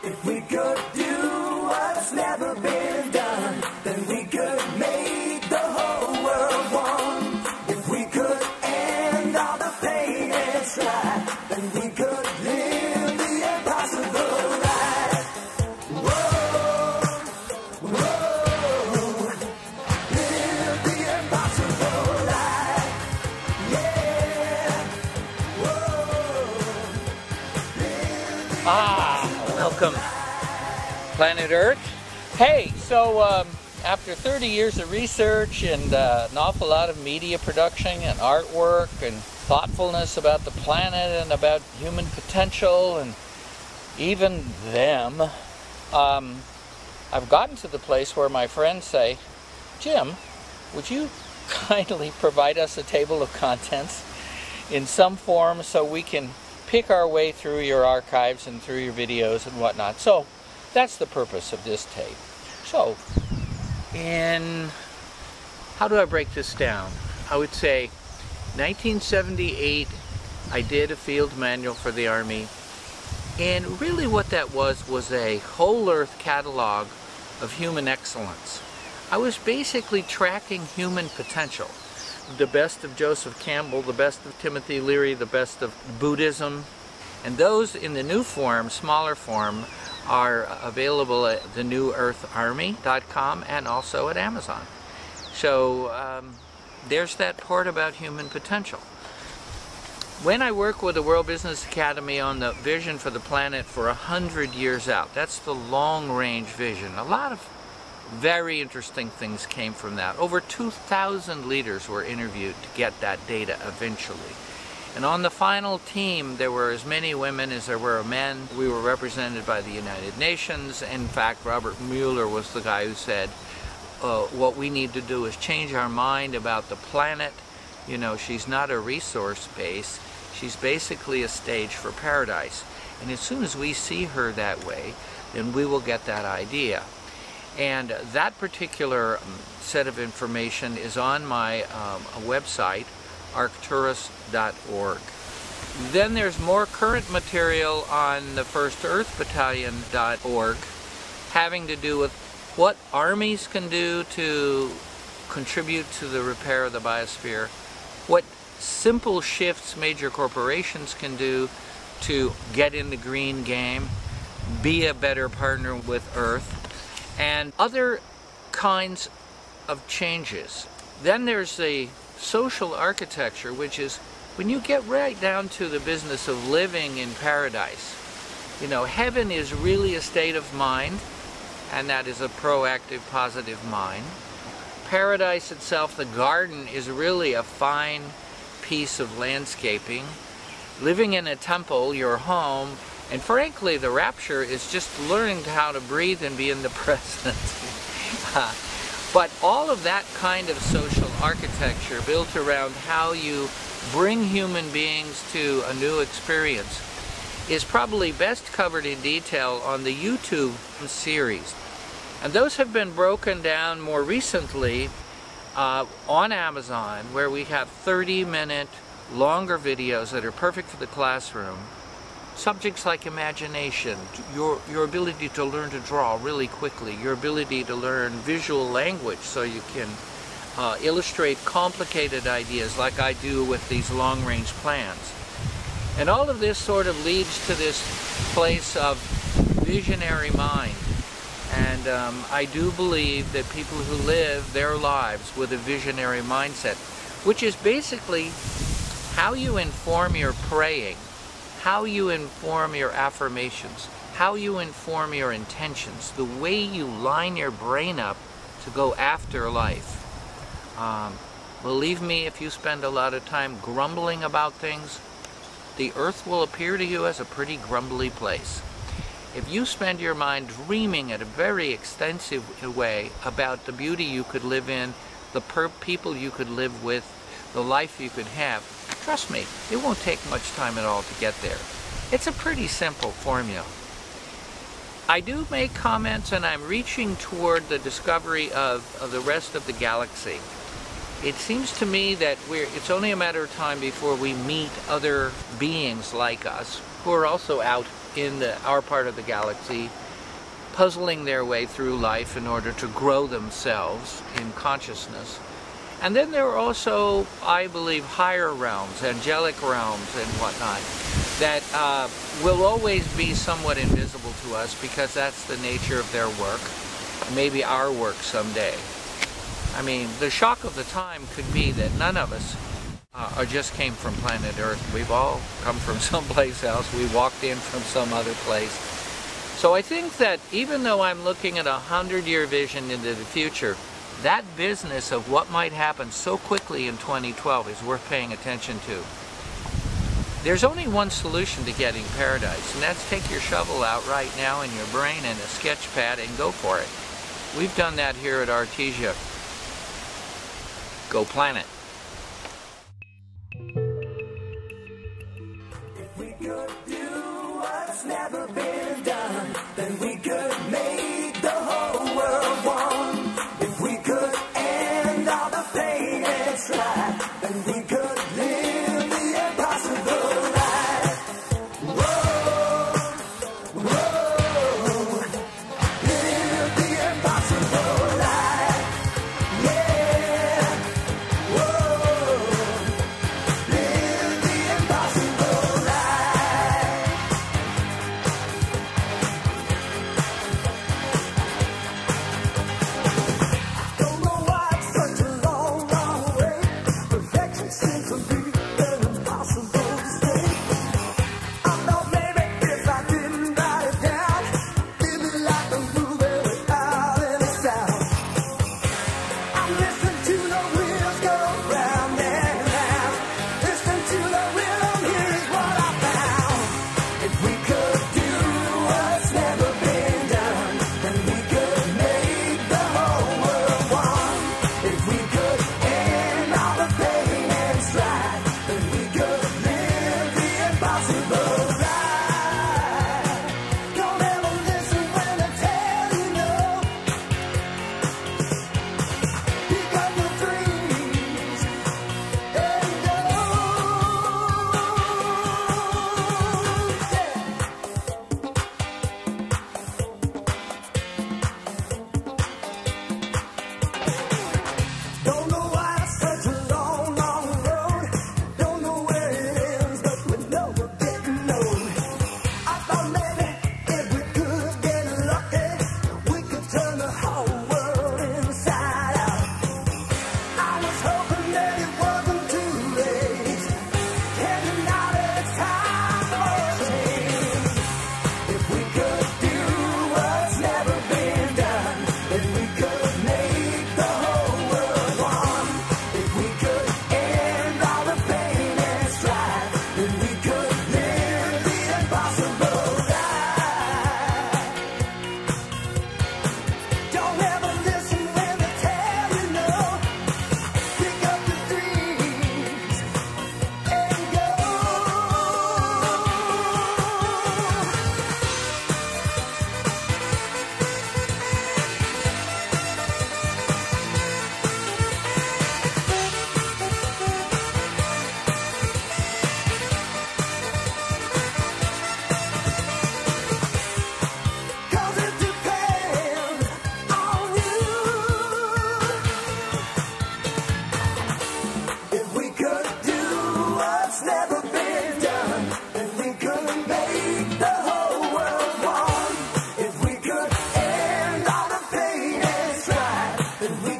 If we could do what's never been done, then we could make the whole world one. If we could end all the pain and strife, then we could live the impossible life. Whoa, whoa, live the impossible life. Yeah, whoa. Welcome, Planet Earth. Hey, so after 30 years of research and an awful lot of media production and artwork and thoughtfulness about the planet and about human potential and even them, I've gotten to the place where my friends say, Jim, would you kindly provide us a table of contents in some form so we can pick our way through your archives and through your videos and whatnot. So that's the purpose of this tape. So how do I break this down? I would say 1978 I did a field manual for the Army, and really what that was a whole earth catalog of human excellence. I was basically tracking human potential. The best of Joseph Campbell, the best of Timothy Leary, the best of Buddhism. And those in the new form, smaller form, are available at theneweartharmy.com and also at Amazon. So there's that part about human potential. When I work with the World Business Academy on the vision for the planet for 100 years out, that's the long-range vision. A lot of very interesting things came from that. Over 2,000 leaders were interviewed to get that data eventually. And on the final team, there were as many women as there were men. We were represented by the United Nations. In fact, Robert Mueller was the guy who said, what we need to do is change our mind about the planet. You know, she's not a resource base. She's basically a stage for paradise. And as soon as we see her that way, then we will get that idea. And that particular set of information is on my website, arcturus.org. Then there's more current material on the firstearthbattalion.org having to do with what armies can do to contribute to the repair of the biosphere, what simple shifts major corporations can do to get in the green game, be a better partner with Earth, and other kinds of changes. Then there's the social architecture, which is when you get right down to the business of living in paradise. You know, heaven is really a state of mind, and that is a proactive, positive mind. Paradise itself, the garden, is really a fine piece of landscaping. Living in a temple, your home, and frankly, the rapture is just learning how to breathe and be in the present. But all of that kind of social architecture built around how you bring human beings to a new experience is probably best covered in detail on the YouTube series. And those have been broken down more recently on Amazon, where we have 30-minute longer videos that are perfect for the classroom. Subjects like imagination, your ability to learn to draw really quickly, your ability to learn visual language so you can illustrate complicated ideas like I do with these long-range plans. And all of this sort of leads to this place of visionary mind. And I do believe that people who live their lives with a visionary mindset, which is basically how you inform your praying, how you inform your affirmations, how you inform your intentions, the way you line your brain up to go after life. Believe me, if you spend a lot of time grumbling about things, the earth will appear to you as a pretty grumbly place. If you spend your mind dreaming in a very extensive way about the beauty you could live in, the people you could live with, the life you could have, trust me, it won't take much time at all to get there. It's a pretty simple formula. I do make comments, and I'm reaching toward the discovery of the rest of the galaxy. It seems to me that it's only a matter of time before we meet other beings like us who are also out in our part of the galaxy, puzzling their way through life in order to grow themselves in consciousness. And then there are also, I believe, higher realms, angelic realms and whatnot, that will always be somewhat invisible to us because that's the nature of their work, maybe our work someday. I mean, the shock of the time could be that none of us just came from planet Earth. We've all come from someplace else. We walked in from some other place. So I think that even though I'm looking at a 100-year vision into the future, that business of what might happen so quickly in 2012 is worth paying attention to. There's only one solution to getting paradise, and that's take your shovel out right now in your brain and a sketch pad and go for it. We've done that here at Artesia. Go planet. If we could do what's never been done, then we could make the whole world one. If we could end all the pain and strife, then we could live the impossible life. Whoa, whoa, live the impossible life. Yeah, whoa, live the impossible life. Don't know why it's such a long, long way. Perfection seems to be an impossible state. I thought maybe if I didn't write it down, it'd be like a movie without any sound. I'm listening to the wheels go round and round. Listen to the rhythm, here is what I found. If we could do what's never been done, then we could make the whole world one. If we could end all the pain and strife, then we could live the impossible life. Don't ever listen when they tell you no. Pick up your dreams and go. Don't know why it's such a long, long road. Don't know where it ends, but we know we're getting old. I thought maybe if we could get lucky, we could turn the whole world inside out. I was hoping that it wasn't too late. Can't deny that it's time for a change. If we could do what's never been done, then we could make the whole world one. If we could end all the pain and strife, then we could live the impossible life. Don't ever listen when they tell you no. Pick up your dreams and go. Cause it depends on you. If we could do what's never been done, then we could make the whole world one. If we could end all the pain and strife, then we